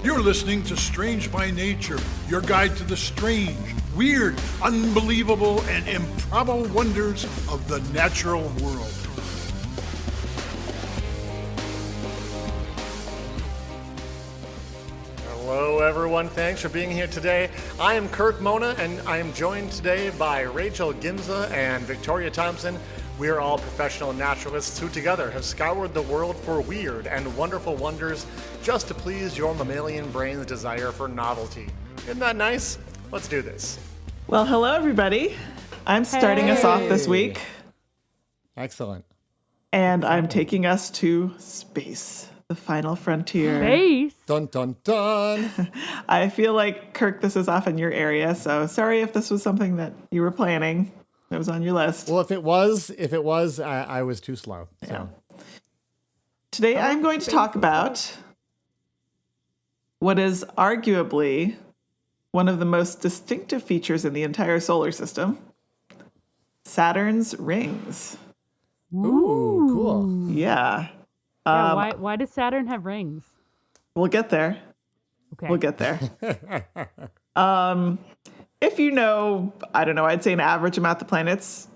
You're listening to Strange by Nature, your guide to the strange, weird, unbelievable, and improbable wonders of the natural world. Hello, everyone. Thanks for being here today. I am Kirk Mona, and I am joined today by Rachel Ginza and Victoria Thompson. We are all professional naturalists who together have scoured the world for weird and wonderful wonders just to please your mammalian brain's desire for novelty. Isn't that nice? Let's do this. Well, hello, everybody. I'm starting us off this week, Excellent. and I'm taking us to space, the final frontier. Space? Dun, dun, dun. I feel like, Kirk, this is off in your area, so sorry if this was something that you were planning. It was on your list. Well, if it was, I was too slow. So. Yeah. Today, I'm going to talk about what is arguably one of the most distinctive features in the entire solar system, Saturn's rings. Ooh, cool. Yeah. Yeah, why does Saturn have rings? We'll get there. Okay. We'll get there. If you know, I don't know, I'd say an average about the planets,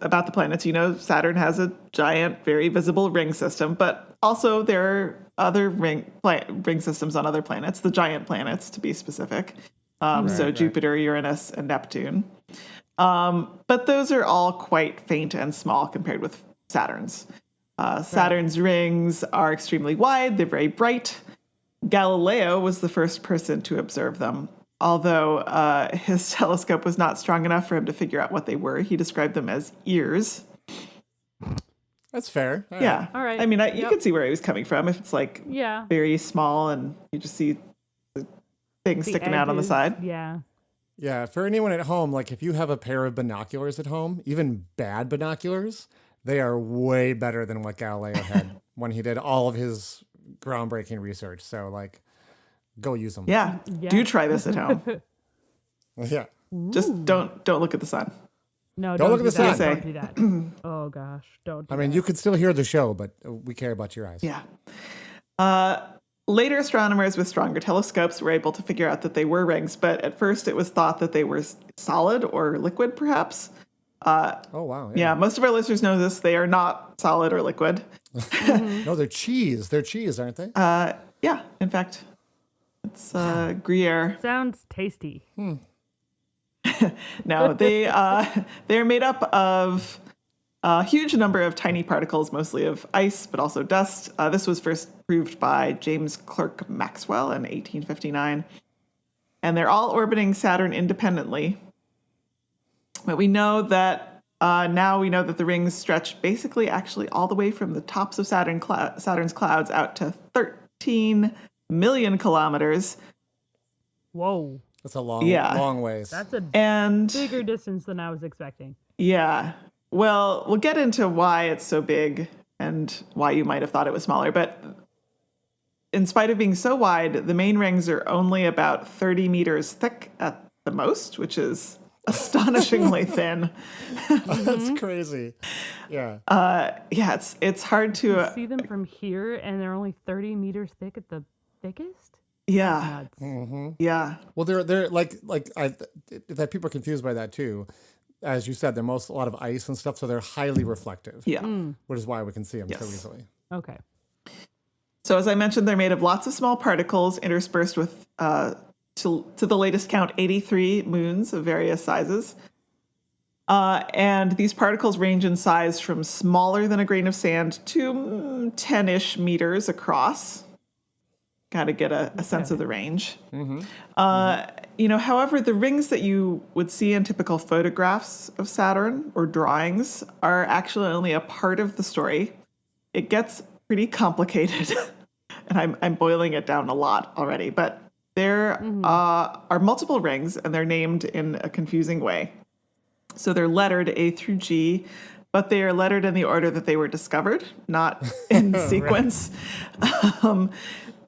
you know, Saturn has a giant, very visible ring system, but also there are other ring systems on other planets, the giant planets to be specific. So Jupiter, Uranus, and Neptune. But those are all quite faint and small compared with Saturn's. Saturn's rings are extremely wide. They're very bright. Galileo was the first person to observe them. Although his telescope was not strong enough for him to figure out what they were, he described them as ears. That's fair. Yeah. All right. I mean, you can see where he was coming from. If it's like very small and you just see the things sticking out on the side. Yeah. Yeah. For anyone at home, like if you have a pair of binoculars at home, even bad binoculars, they are way better than what Galileo had when he did all of his groundbreaking research. So like, go use them. Yeah. Do try this at home. Yeah. Just don't look at the sun. No, Don't look at the that. sun. Don't do that. Oh gosh, don't. I mean, you could still hear the show, but we care about your eyes. Yeah. Later astronomers with stronger telescopes were able to figure out that they were rings, but at first it was thought that they were solid or liquid, perhaps. Oh, wow. Yeah, most of our listeners know this. They are not solid or liquid. No, they're cheese. They're cheese, aren't they? Yeah, in fact, it's Gruyere. Sounds tasty. No, they're made up of a huge number of tiny particles, mostly of ice, but also dust. This was first proved by James Clerk Maxwell in 1859. And they're all orbiting Saturn independently. But we know that the rings stretch basically actually all the way from the tops of Saturn's clouds out to 13 million kilometers. Whoa. That's a long ways. That's a bigger distance than I was expecting. Yeah. Well, we'll get into why it's so big and why you might have thought it was smaller. But in spite of being so wide, the main rings are only about 30 meters thick at the most, which is astonishingly thin. That's crazy. Yeah. It's hard to You see them from here, and they're only 30 meters thick at the thickest. Yeah. Mm-hmm. Yeah. Well, they're that people are confused by that too. As you said, they're a lot of ice and stuff, so they're highly reflective. Yeah. Which is why we can see them so easily. Okay. So as I mentioned, they're made of lots of small particles interspersed with, to the latest count, 83 moons of various sizes. And these particles range in size from smaller than a grain of sand to 10-ish meters across. Got to get a sense of the range. Mm-hmm. However, the rings that you would see in typical photographs of Saturn or drawings are actually only a part of the story. It gets pretty complicated, and I'm boiling it down a lot already, but there are multiple rings, and they're named in a confusing way. So they're lettered A through G, but they are lettered in the order that they were discovered, not in sequence.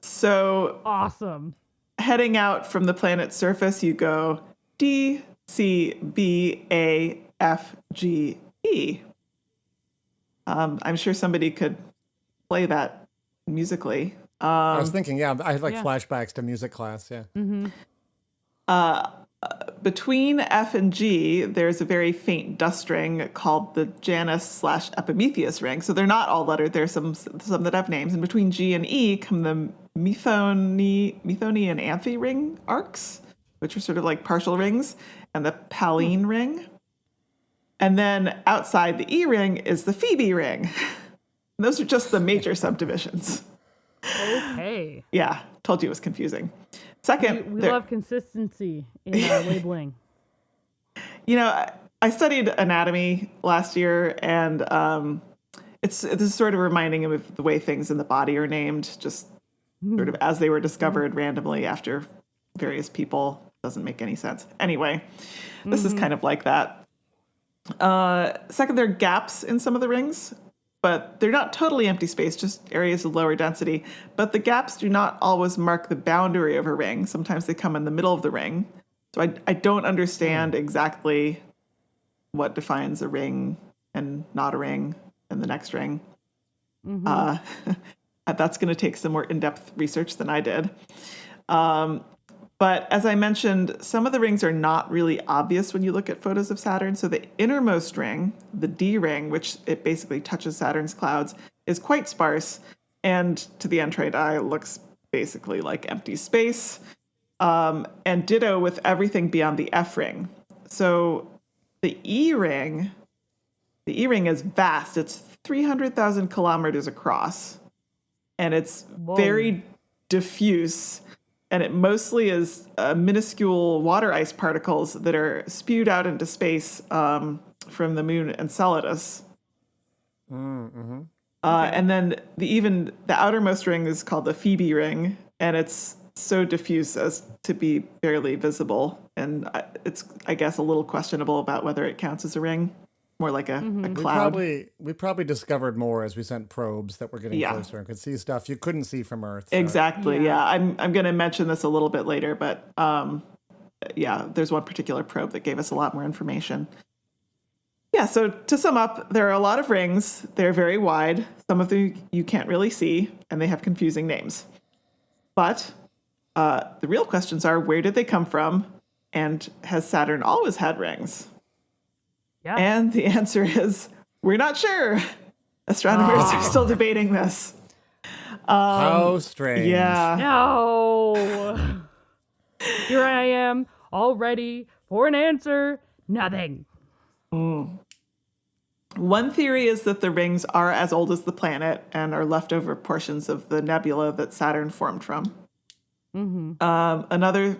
So awesome. Heading out from the planet's surface, you go D, C, B, A, F, G, E. I'm sure somebody could play that musically I was thinking, I had Yeah. flashbacks to music class. Yeah. Between F and G, there's a very faint dust ring called the Janus/Epimetheus ring. So they're not all lettered. There's some that have names. And between G and E come the Methone and Amphi ring arcs, which are sort of like partial rings, and the Pallene ring. And then outside the E ring is the Phoebe ring. Those are just the major subdivisions. Okay. Yeah, told you it was confusing. Second, We love consistency in our labeling. You know, I studied anatomy last year, and this is sort of reminding him of the way things in the body are named, just sort of as they were discovered randomly after various people. Doesn't make any sense. Anyway, this is kind of like that. Second, there are gaps in some of the rings, but they're not totally empty space, just areas of lower density. But the gaps do not always mark the boundary of a ring. Sometimes they come in the middle of the ring. So I don't understand exactly what defines a ring and not a ring and the next ring. That's going to take some more in-depth research than I did. But as I mentioned, some of the rings are not really obvious when you look at photos of Saturn. So the innermost ring, the D ring, which it basically touches Saturn's clouds, is quite sparse. And to the untrained eye, it looks basically like empty space. And ditto with everything beyond the F ring. So the E ring is vast. It's 300,000 kilometers across. And it's very diffuse. And it mostly is minuscule water ice particles that are spewed out into space from the moon Enceladus. And then the outermost ring is called the Phoebe ring, and it's so diffuse as to be barely visible. And it's, I guess, a little questionable about whether it counts as a ring, more like a cloud. We probably discovered more as we sent probes that were getting closer and could see stuff you couldn't see from Earth. So. Exactly. Yeah. I'm going to mention this a little bit later, but there's one particular probe that gave us a lot more information. Yeah. So to sum up, there are a lot of rings. They're very wide. Some of them you can't really see, and they have confusing names. But the real questions are, where did they come from? And has Saturn always had rings? Yeah. And the answer is, we're not sure. Astronomers are still debating this. How strange. Yeah. No. Here I am, all ready for an answer. Nothing. One theory is that the rings are as old as the planet and are leftover portions of the nebula that Saturn formed from. Another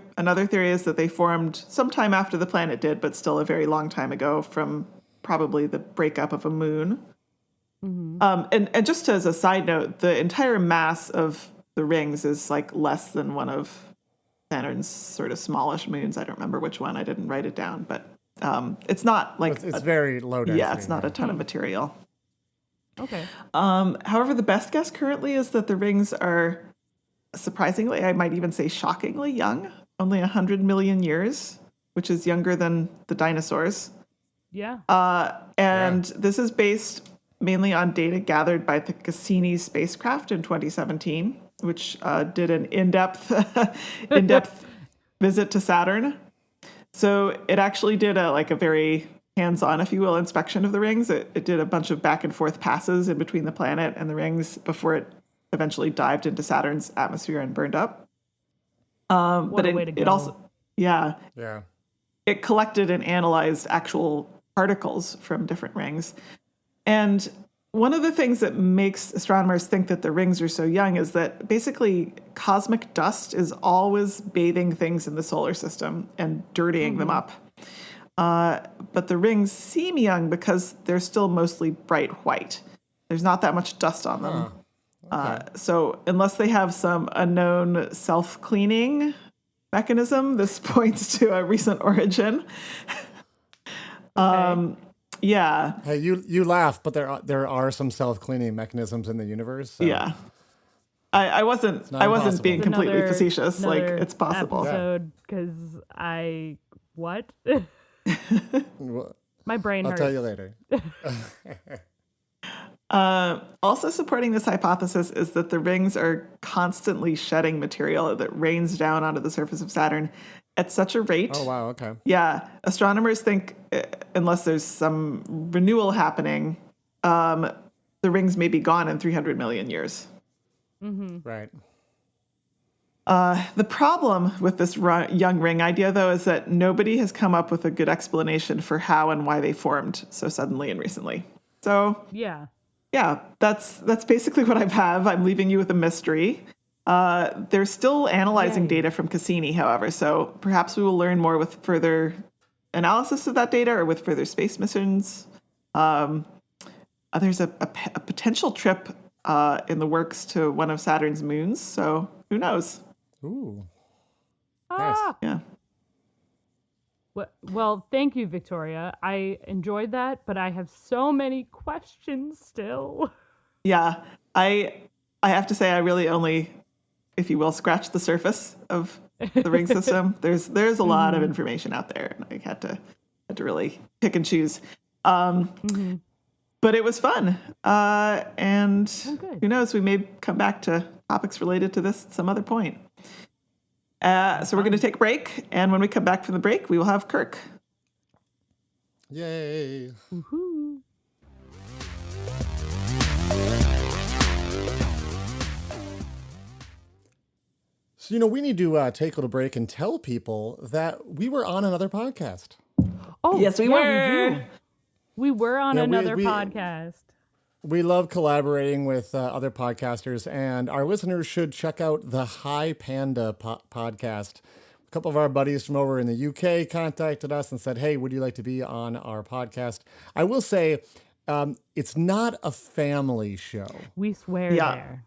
theory is that they formed sometime after the planet did, but still a very long time ago, from probably the breakup of a moon. And just as a side note, the entire mass of the rings is like less than one of Saturn's sort of smallish moons. I don't remember which one. I didn't write it down, but it's not like it's very low density. Yeah, it's not a ton of material. Okay. However, the best guess currently is that the rings are, surprisingly, I might even say shockingly young, only 100 million years, which is younger than the dinosaurs. Yeah. This is based mainly on data gathered by the Cassini spacecraft in 2017, which did an in-depth visit to Saturn. So it actually did a very hands-on, if you will, inspection of the rings. It did a bunch of back and forth passes in between the planet and the rings before it eventually dived into Saturn's atmosphere and burned up. What a way to go. It also, Yeah. it collected and analyzed actual particles from different rings. And one of the things that makes astronomers think that the rings are so young is that basically cosmic dust is always bathing things in the solar system and dirtying them up. But the rings seem young because they're still mostly bright white. There's not that much dust on them. So unless they have some unknown self-cleaning mechanism, this points to a recent origin. Yeah. Hey, you laugh, but there are some self-cleaning mechanisms in the universe. So. Yeah. I wasn't being completely facetious. Like, it's possible. Episode, because what? My brain I'll hurts. tell you later. Also supporting this hypothesis is that the rings are constantly shedding material that rains down onto the surface of Saturn at such a rate. Oh, wow. Okay. Yeah, astronomers think unless there's some renewal happening, the rings may be gone in 300 million years. Right. The problem with this young ring idea, though, is that nobody has come up with a good explanation for how and why they formed so suddenly and recently. So, Yeah. yeah, that's basically what I have. I'm leaving you with a mystery. They're still analyzing Yay. data from Cassini, however, so perhaps we will learn more with further analysis of that data or with further space missions. There's a potential trip in the works to one of Saturn's moons, so who knows? Ooh. Ah! Yeah. Well, thank you, Victoria. I enjoyed that, but I have so many questions still. Yeah, I have to say I really only, if you will, scratched the surface of the ring system. There's a lot of information out there, and I had to really pick and choose. But it was fun, and good. who knows? We may come back to topics related to this at some other point. So we're going to take a break, and when we come back from the break, we will have Kirk. Yay. Woohoo. So, we need to take a little break and tell people that we were on another podcast. Oh, Yes, we were. We were on Yeah, another we- podcast. We love collaborating with other podcasters, and our listeners should check out the High Panda podcast. A couple of our buddies from over in the UK contacted us and said, hey, would you like to be on our podcast? I will say, it's not a family show. We swear Yeah. there.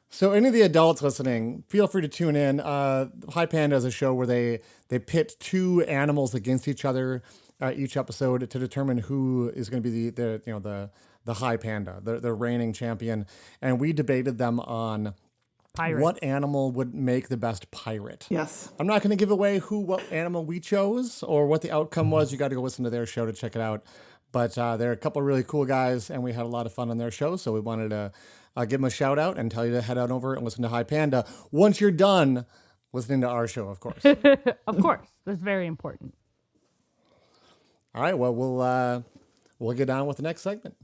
So any of the adults listening, feel free to tune in. High Panda is a show where they pit two animals against each other each episode to determine who is going to be the high panda, the reigning champion. And we debated them on Pirates. what animal would make the best pirate. Yes. I'm not going to give away what animal we chose or what the outcome was. You got to go listen to their show to check it out. But they're a couple of really cool guys, and we had a lot of fun on their show. So we wanted to give them a shout out and tell you to head on over and listen to High Panda once you're done listening to our show, of course. Of course. That's very important. All right. Well, we'll get on with the next segment.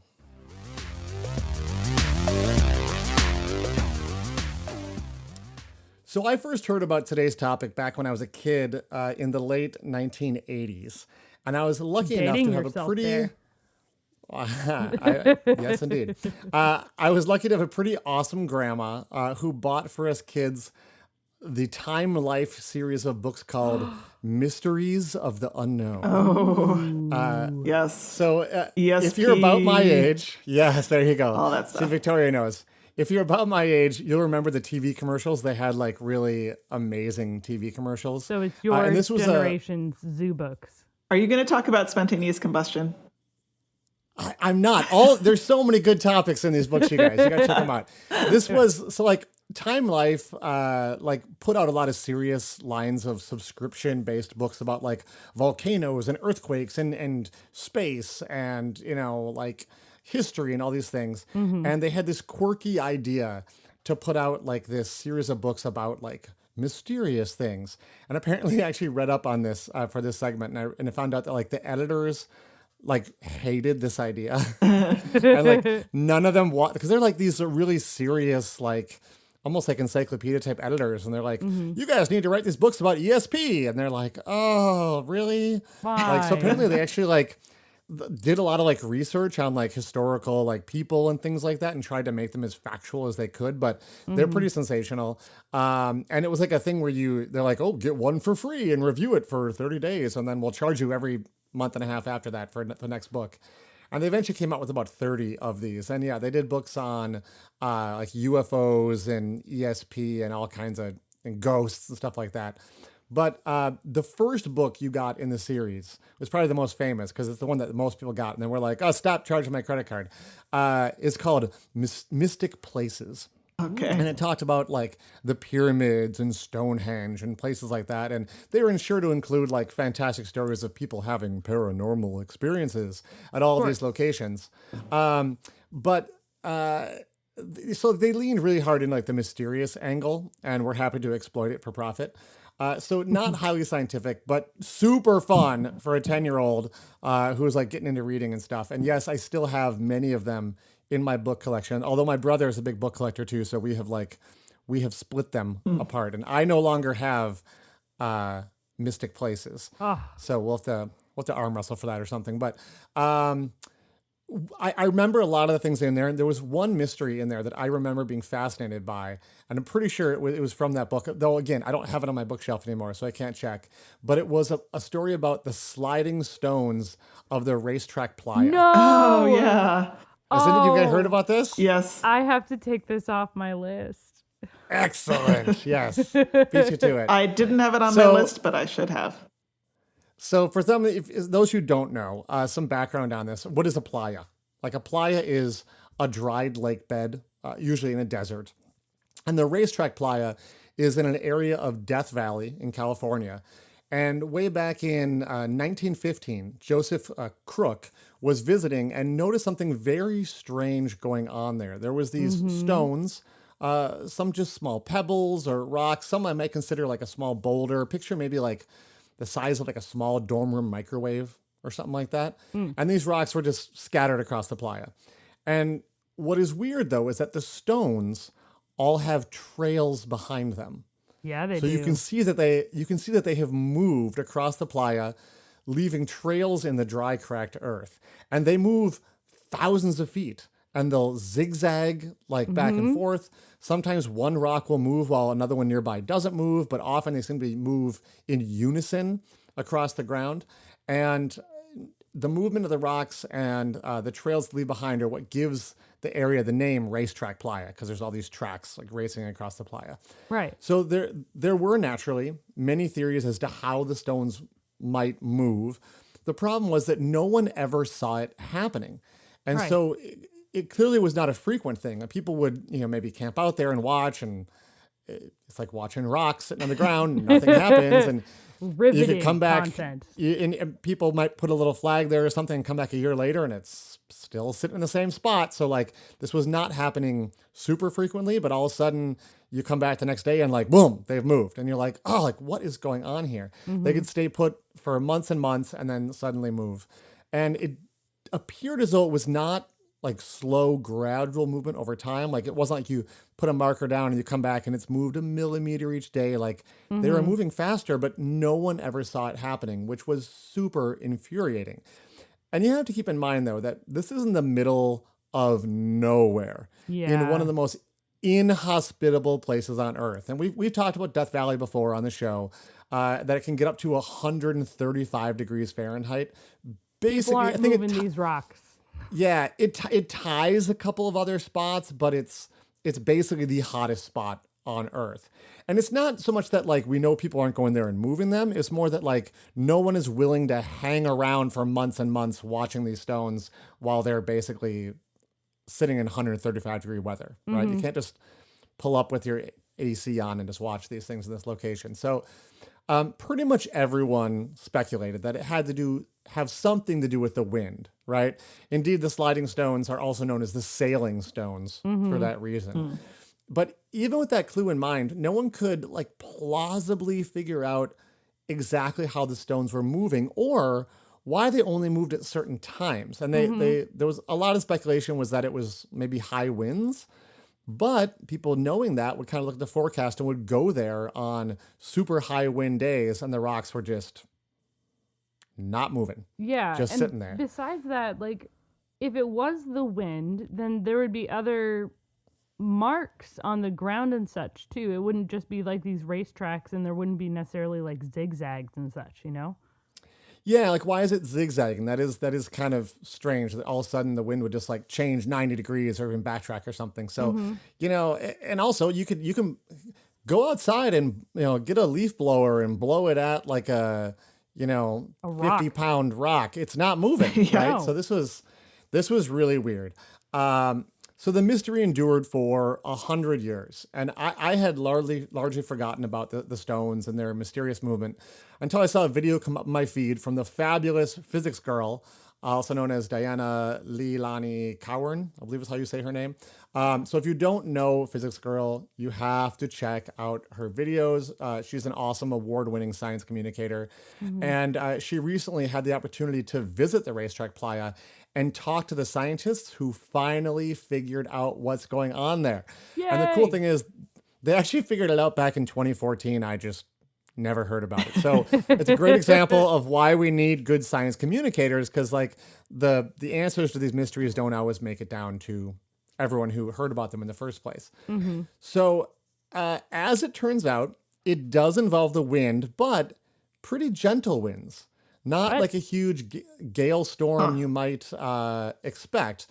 So I first heard about today's topic back when I was a kid in the late 1980s. And I was lucky enough Dating to have a yourself pretty... there. Yes, indeed. I was lucky to have a pretty awesome grandma who bought for us kids the Time Life series of books called Mysteries of the Unknown. Yes. So ESP. if you're about my age, yes, there you go. All that See, stuff. Victoria knows. If you're about my age, you'll remember the TV commercials. They had like really amazing TV commercials. So it's your and this was generation's zoo books. Are you going to talk about spontaneous combustion? I'm not. There's so many good topics in these books, you guys. You gotta check them out. This was Time Life put out a lot of serious lines of subscription based books about like volcanoes and earthquakes and space and history and all these things. And they had this quirky idea to put out like this series of books about like mysterious things. And apparently I actually read up on this for this segment, and I found out that like the editors hated this idea. And none of them want, because they're like these really serious, almost like encyclopedia type editors. And they're like, you guys need to write these books about ESP. And they're like, oh, really? Why? So apparently they actually did a lot of research on historical people and things like that and tried to make them as factual as they could, but they're pretty sensational. And it was a thing where they're like, oh, get one for free and review it for 30 days. And then we'll charge you every month and a half after that for the next book. And they eventually came out with about 30 of these. And yeah, they did books on UFOs and ESP and all kinds of and ghosts and stuff like that. But the first book you got in the series was probably the most famous because it's the one that most people got. And then we're like, oh, stop charging my credit card. It's called Mystic Places. Okay. And it talked about the pyramids and Stonehenge and places like that. And they were sure to include fantastic stories of people having paranormal experiences at all of these locations. But so they leaned really hard in like the mysterious angle, and we're happy to exploit it for profit. So not highly scientific, but super fun for a 10-year-old who's like getting into reading and stuff. And yes, I still have many of them in my book collection. Although my brother is a big book collector too, so we have split them apart, and I no longer have Mystic Places. So we'll have to arm wrestle for that or something. But I remember a lot of the things in there, and there was one mystery in there that I remember being fascinated by, and I'm pretty sure it was from that book, though again, I don't have it on my bookshelf anymore, so I can't check, but it was a story about the sliding stones of the Racetrack Playa. No. Oh, yeah. Hasn't you guys heard about this? Yes. I have to take this off my list. Excellent. Yes. Beat you to it. I didn't have it on my list, but I should have. So for some, if those who don't know, some background on this, what is a playa? Like a playa is a dried lake bed, usually in a desert. And the Racetrack Playa is in an area of Death Valley in California. And way back in 1915, Joseph Crook was visiting and noticed something very strange going on there. There was these stones, some just small pebbles or rocks, some I might consider like a small boulder. Picture maybe like the size of like a small dorm room microwave or something like that. And these rocks were just scattered across the playa. And what is weird though is that the stones all have trails behind them. Yeah, they so do. you can see that they have moved across the playa, leaving trails in the dry, cracked earth. And they move thousands of feet, and they'll zigzag like back and forth. Sometimes one rock will move while another one nearby doesn't move, but often they seem to move in unison across the ground. And the movement of the rocks and the trails they leave behind are what gives the area the name Racetrack Playa, because there's all these tracks like racing across the playa. Right. So there were naturally many theories as to how the stones might move. The problem was that no one ever saw it happening. And Right. so it clearly was not a frequent thing. People would, maybe camp out there and watch, and it's like watching rocks sitting on the ground, nothing happens. And Riveting you could come back, content. and people might put a little flag there or something and come back a year later and it's still sitting in the same spot. So like this was not happening super frequently, but all of a sudden you come back the next day and like, boom, they've moved. And you're like, oh, like what is going on here? They could stay put for months and months and then suddenly move. And it appeared as though it was not like slow, gradual movement over time. Like it wasn't like you put a marker down and you come back and it's moved a millimeter each day. Like they were moving faster, but no one ever saw it happening, which was super infuriating. And you have to keep in mind though, that this is in the middle of nowhere in one of the most inhospitable places on earth. And we've talked about Death Valley before on the show, that it can get up to 135 degrees Fahrenheit. Basically, People aren't I think moving these rocks. Yeah, it ties a couple of other spots, but it's basically the hottest spot on Earth. And it's not so much that like we know people aren't going there and moving them. It's more that like no one is willing to hang around for months and months watching these stones while they're basically sitting in 135-degree weather, right? You can't just pull up with your AC on and just watch these things in this location. So pretty much everyone speculated that it had to have something to do with the wind, right? Indeed, the sliding stones are also known as the sailing stones for that reason. But even with that clue in mind, no one could like plausibly figure out exactly how the stones were moving or why they only moved at certain times. And there was a lot of speculation was that it was maybe high winds. But people knowing that would kind of look at the forecast and would go there on super high wind days, and the rocks were just not moving. Yeah. Just and sitting there. Besides that, like, if it was the wind, then there would be other marks on the ground and such, too. It wouldn't just be like these racetracks, and there wouldn't be necessarily like zigzags and such, you know? Yeah, like why is it zigzagging? That is kind of strange that all of a sudden the wind would just like change 90 degrees or even backtrack or something. So, and also you can go outside and, get a leaf blower and blow it at like a 50-pound rock. It's not moving, right? No. So this was really weird. So the mystery endured for 100 years, and I had largely forgotten about the stones and their mysterious movement until I saw a video come up in my feed from the fabulous physics girl also known as Diana Leilani Cowan, I believe is how you say her name. So if you don't know Physics Girl, you have to check out her videos. She's an awesome award-winning science communicator. And she recently had the opportunity to visit the Racetrack Playa and talk to the scientists who finally figured out what's going on there. And the cool Yay! thing is, they actually figured it out back in 2014. I just never heard about it. So it's a great example of why we need good science communicators, because like the answers to these mysteries don't always make it down to everyone who heard about them in the first place. So as it turns out, it does involve the wind, but pretty gentle winds. Not like a huge gale storm you might expect.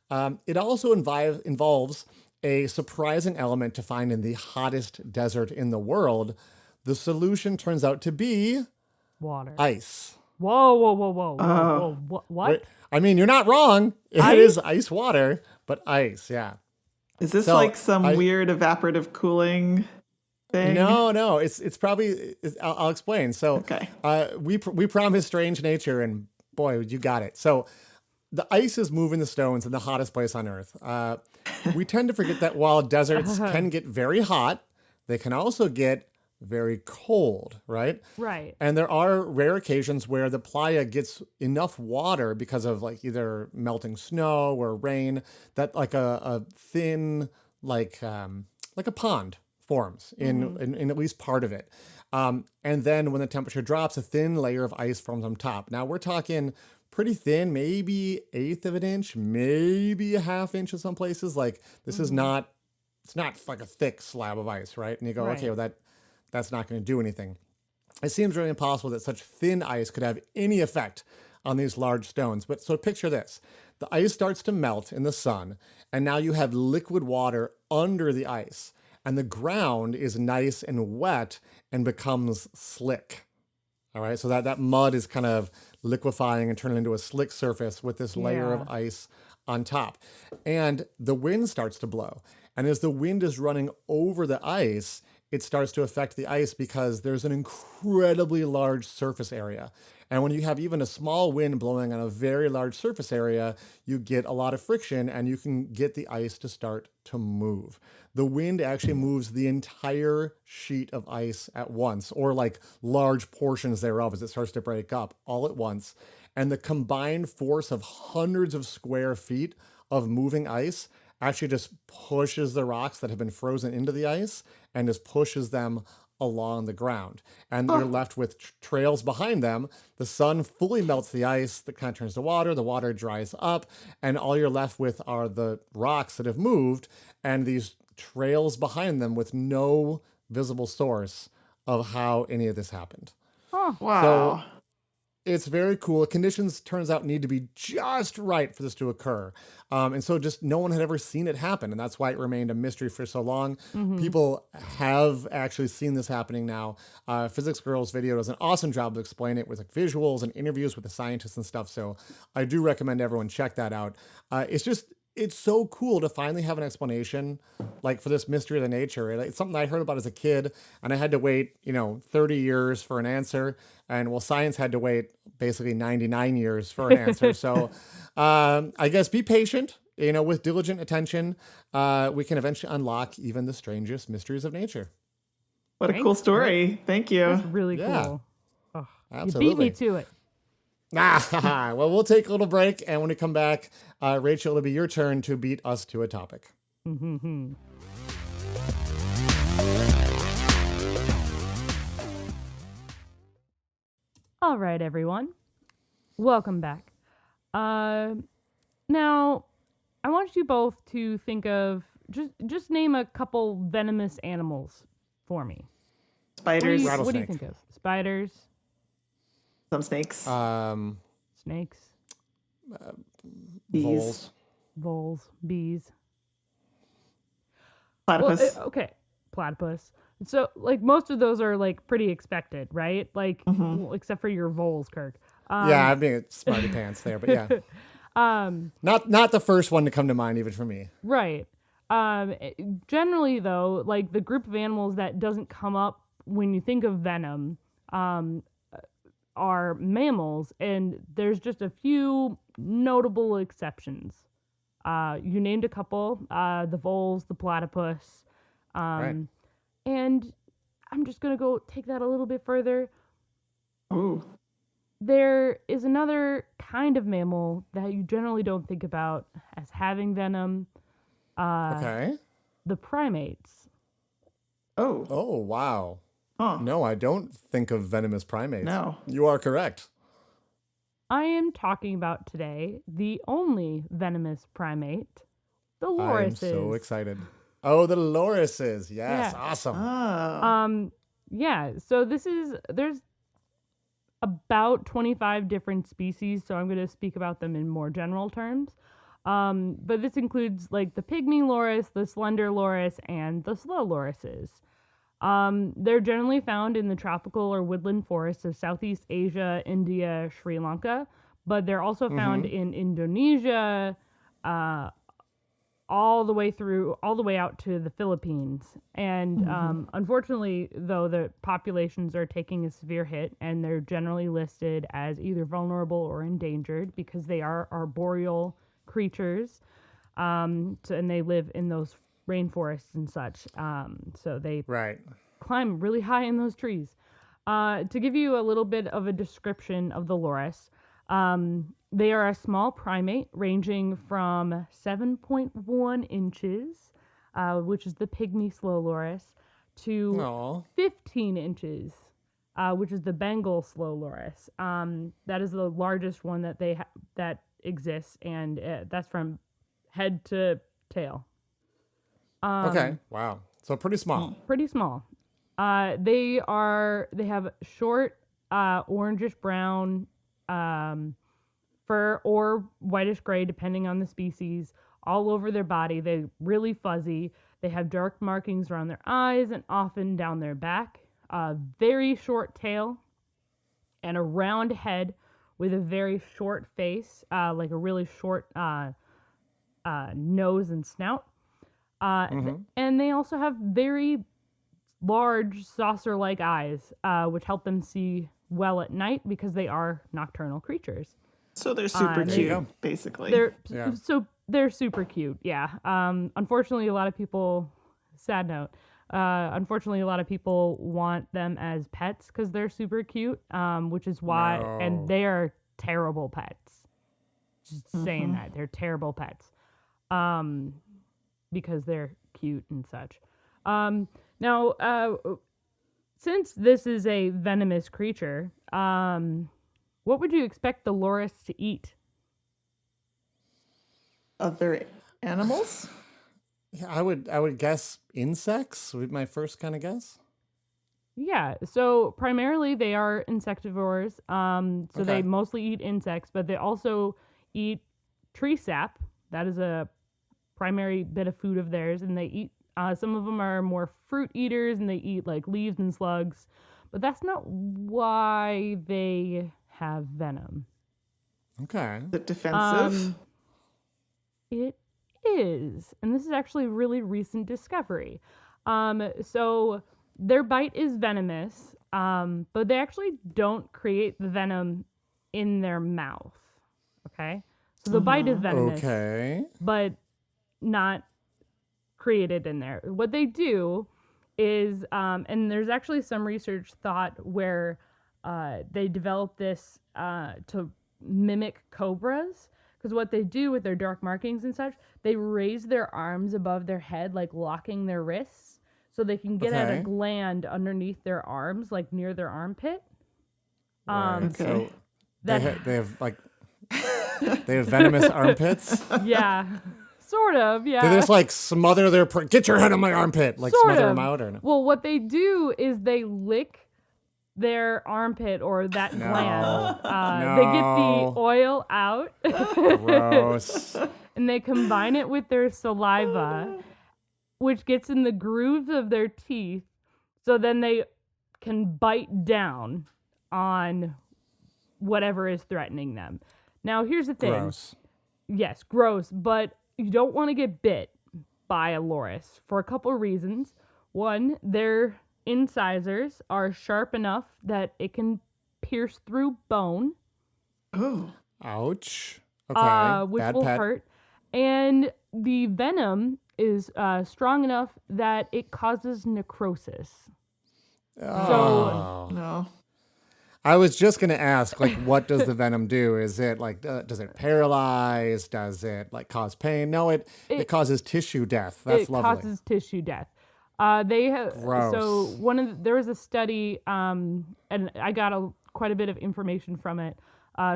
It also involves a surprising element to find in the hottest desert in the world. The solution turns out to be Water. ice. Whoa. What? Right? I mean, you're not wrong. It is ice water, but ice, yeah. Is this So, like some weird evaporative cooling thing? No. It's probably. I'll explain. So, Okay. We promised strange nature, and boy, you got it. So, the ice is moving the stones in the hottest place on Earth. We tend to forget that while deserts can get very hot, they can also get very cold, right? Right. And there are rare occasions where the playa gets enough water because of like either melting snow or rain that like a thin like a pond forms in at least part of it. And then when the temperature drops, a thin layer of ice forms on top. Now we're talking pretty thin, maybe 1/8 of an inch, maybe a 1/2 inch in some places. Like this is not, it's not like a thick slab of ice, right? And you go, okay, well that's not going to do anything. It seems really impossible that such thin ice could have any effect on these large stones. But so picture this. The ice starts to melt in the sun, and now you have liquid water under the ice, and the ground is nice and wet and becomes slick. All right, so that mud is kind of liquefying and turning into a slick surface with this layer of ice on top. And the wind starts to blow. And as the wind is running over the ice, it starts to affect the ice because there's an incredibly large surface area. And when you have even a small wind blowing on a very large surface area, you get a lot of friction and you can get the ice to start to move. The wind actually moves the entire sheet of ice at once, or like large portions thereof as it starts to break up all at once. And the combined force of hundreds of square feet of moving ice actually just pushes the rocks that have been frozen into the ice and just pushes them along the ground. And you're left with trails behind them. The sun fully melts the ice that kind of turns to water. The water dries up. And all you're left with are the rocks that have moved and these trails behind them with no visible source of how any of this happened. Wow. So it's very cool. Conditions, turns out, need to be just right for this to occur. And so just no one had ever seen it happen. And that's why it remained a mystery for so long. People have actually seen this happening now. Physics Girl's video does an awesome job to explain it with like visuals and interviews with the scientists and stuff. So I do recommend everyone check that out. It's so cool to finally have an explanation like for this mystery of the nature. It's something I heard about as a kid and I had to wait, 30 years for an answer. And well, science had to wait basically 99 years for an answer. So I guess be patient, with diligent attention. We can eventually unlock even the strangest mysteries of nature. What a cool story. Thank you. That's really Yeah. cool. Oh, Absolutely. you beat me to it. Well, we'll take a little break. And when we come back, Rachel, it'll be your turn to beat us to a topic. All right, everyone. Welcome back. Now, I want you both to think of just name a couple venomous animals for me. Spiders, What do you Rattlesnake. think of? Spiders, some snakes, snakes, bees, Voles. voles, bees. platypus. Well, okay, platypus. So, like, most of those are like pretty expected, right? Like, well, except for your voles, Kirk. Yeah, I'm being smarty pants there, but yeah. Not the first one to come to mind, even for me. Right. Generally, though, like the group of animals that doesn't come up when you think of venom are mammals, and there's just a few notable exceptions. You named a couple, the voles, the platypus, Right. and I'm just going to go take that a little bit further. Ooh. There is another kind of mammal that you generally don't think about as having venom. Okay. The primates. Oh. Oh, wow. Huh. No, I don't think of venomous primates. No. You are correct. I am talking about today the only venomous primate, the lorises. I'm so excited. Oh, the lorises. Yes, Yeah. awesome. Oh. Yeah, so there's about 25 different species, so I'm going to speak about them in more general terms. But this includes like the pygmy loris, the slender loris, and the slow lorises. They're generally found in the tropical or woodland forests of Southeast Asia, India, Sri Lanka, but they're also found in Indonesia, all the way out to the Philippines. And unfortunately, though, the populations are taking a severe hit, and they're generally listed as either vulnerable or endangered because they are arboreal creatures. And they live in those rainforests and such. So they Right. climb really high in those trees. To give you a little bit of a description of the loris, they are a small primate ranging from 7.1 inches, which is the pygmy slow loris, to Aw. 15 inches, which is the Bengal slow loris. That is the largest one that that exists, and that's from head to tail. Okay. Wow. So pretty small. Pretty small. They have short, orangish brown fur or whitish gray, depending on the species, all over their body. They're really fuzzy. They have dark markings around their eyes and often down their back. Very short tail and a round head with a very short face, like a really short nose and snout. And they also have very large saucer-like eyes, which help them see well at night because they are nocturnal creatures. So they're super There you go. cute, basically. They're super cute. Yeah. Unfortunately, a lot of people. Sad note. Unfortunately, a lot of people want them as pets because they're super cute. Which is why, and they are terrible pets. Just saying that they're terrible pets. Because they're cute and such. Now, since this is a venomous creature, what would you expect the loris to eat? Other animals? Yeah, I would guess insects would be my first kind of guess. Yeah, so primarily they are insectivores. So they Okay. mostly eat insects, but they also eat tree sap. That is a primary bit of food of theirs, and they eat. Some of them are more fruit eaters, and they eat like leaves and slugs. But that's not why they have venom. Okay. Is it defensive? It is, and this is actually a really recent discovery. So their bite is venomous, but they actually don't create the venom in their mouth. Okay, so the bite is venomous, Okay. but not created in there. What they do is, and there's actually some research thought where they developed this to mimic cobras. Because what they do with their dark markings and such, they raise their arms above their head, like locking their wrists, so they can get at a Okay. gland underneath their arms, like near their armpit. Right. Okay. So That they have like they have venomous armpits. yeah, sort of, yeah. Do they just like smother their get your head on my armpit, like Sort smother of. them out or no? Well, what they do is they lick their armpit or that gland. They get No. the oil out Gross. and they combine it with their saliva, which gets in the grooves of their teeth. So then they can bite down on whatever is threatening them. Now, here's the thing. Gross. Yes, gross, but you don't want to get bit by a loris for a couple of reasons. One, their incisors are sharp enough that it can pierce through bone. Oh. Ouch. Okay. which Bad will pet. hurt. And the venom is strong enough that it causes necrosis. So Oh. No. I was just going to ask, like, what does the venom do? Is it like, does it paralyze? Does it like cause pain? No, it causes tissue death. That's it lovely. causes tissue death. They have so Gross. there was a study, and I got quite a bit of information from it.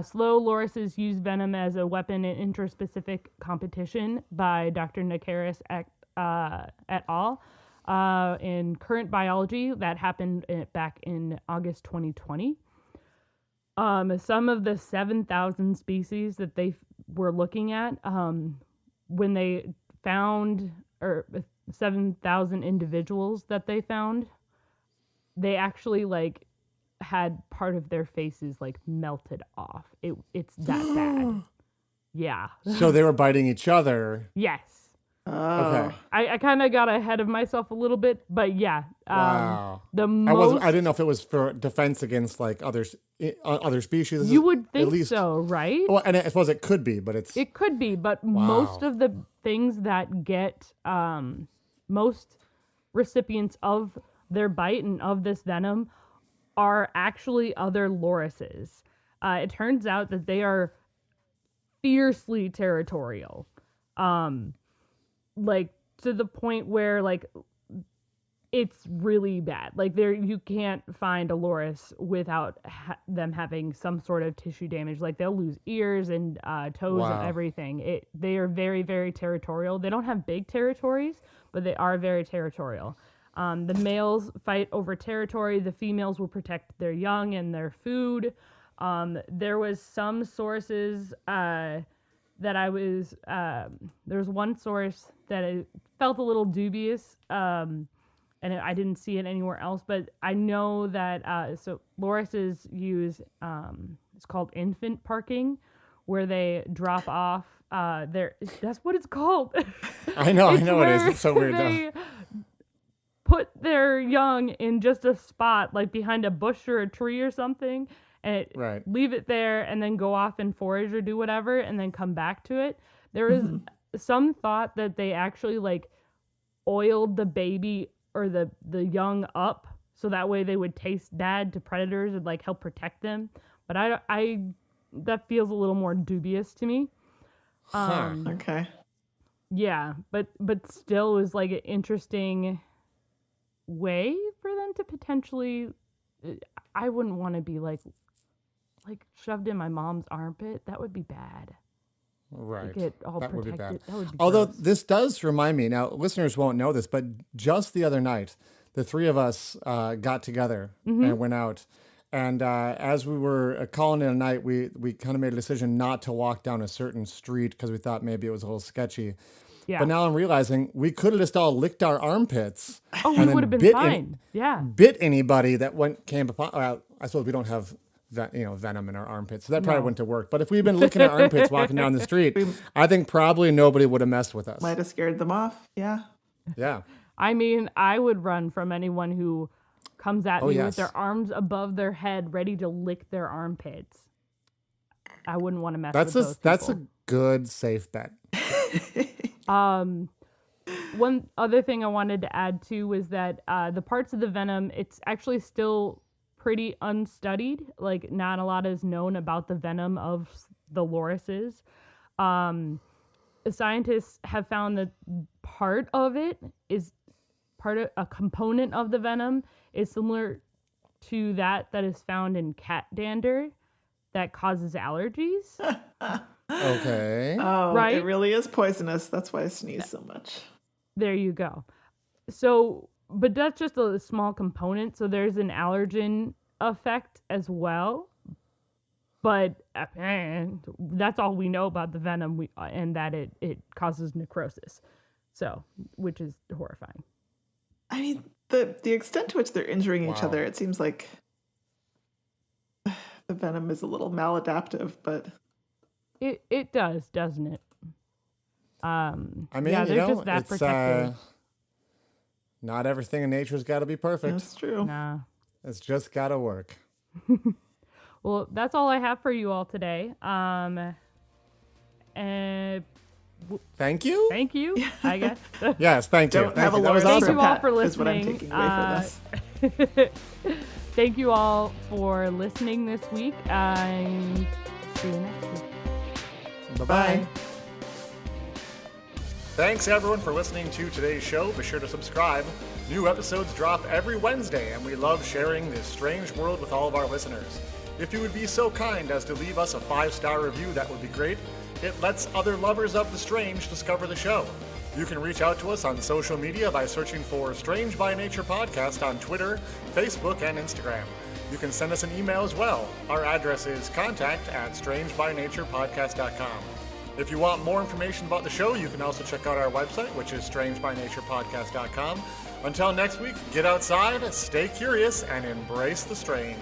Slow lorises use venom as a weapon in interspecific competition by Dr. Nakaris et al. In Current Biology that happened back in August 2020. Some of the 7,000 species that they were looking at, when they found, or 7,000 individuals that they found, they actually like had part of their faces like melted off. It's that bad. Yeah. So they were biting each other. Yes. Okay. I kind of got ahead of myself a little bit, but yeah. Wow. The I most didn't know if it was for defense against like other species. This you is would at think least, so, right? Well, and I suppose it could be, but it's It could be, but most of the things that get most recipients of their bite and of this venom are actually other lorises. It turns out that they are fiercely territorial, like to the point where like it's really bad. Like you can't find a loris without them having some sort of tissue damage. Like they'll lose ears and toes and everything. They are very, very territorial. They don't have big territories, but they are very territorial. The males fight over territory. The females will protect their young and their food. There was some sources that I was. There was one source that I felt a little dubious. And I didn't see it anywhere else, but I know that so lorises use it's called infant parking, where they drop off that's what it's called. I know it is. It's It's so weird they though. put their young in just a spot, like behind a bush or a tree or something, and leave it there, and then go off and forage or do whatever, and then come back to it. There is some thought that they actually like oiled the baby or the young up so that way they would taste bad to predators and like help protect them. But I that feels a little more dubious to me. Okay. Yeah, but still is like an interesting way for them to potentially. I wouldn't want to be like shoved in my mom's armpit. That would be bad. Right. Get all that would be protected. bad. That would be Although gross. this does remind me, now listeners won't know this, but just the other night, the three of us got together and went out. And as we were calling it a night, we kind of made a decision not to walk down a certain street because we thought maybe it was a little sketchy. Yeah. But now I'm realizing we could have just all licked our armpits. Oh, we and then would have been bit fine. Yeah. Bit anybody that came upon. Well, I suppose we don't have venom in our armpits, so that probably wouldn't have worked. But if we'd been licking our armpits walking down the street, I think probably nobody would have messed with us. Might have scared them off. Yeah. Yeah. I mean, I would run from anyone who comes at me with their arms above their head, ready to lick their armpits. I wouldn't want to mess with those That's a people. good safe bet. One other thing I wanted to add too was that the parts of the venom, it's actually still pretty unstudied. Like not a lot is known about the venom of the lorises. Scientists have found that part of it is a component of the venom is similar to that is found in cat dander that causes allergies. Okay. Oh, Right? it really is poisonous. That's why I sneeze so much. There you go. So, but that's just a small component. So there's an allergen effect as well. But that's all we know about the venom, and that it causes necrosis. So, which is horrifying. I mean, the extent to which they're injuring each other, it seems like the venom is a little maladaptive, but It does, doesn't it? I mean, yeah, you they're know, just that it's protective. not everything in nature's got to be perfect. that's true. Nah. It's just got to work. Well, that's all I have for you all today. Thank you. Thank you, I guess. Yes, thank you. Don't have a That was Laura's Thank you awesome. all pet for is what I'm listening. taking away for this. Thank you all for listening this week. And see you next week. Bye-bye. Thanks everyone for listening to today's show. Be sure to subscribe. New episodes drop every Wednesday, and we love sharing this strange world with all of our listeners. If you would be so kind as to leave us a 5-star review, that would be great. It lets other lovers of the strange discover the show. You can reach out to us on social media by searching for Strange by Nature Podcast on Twitter, Facebook, and Instagram. You can send us an email as well. Our address is contact@strangebynaturepodcast.com. If you want more information about the show, you can also check out our website, which is strangebynaturepodcast.com. Until next week, get outside, stay curious, and embrace the strange.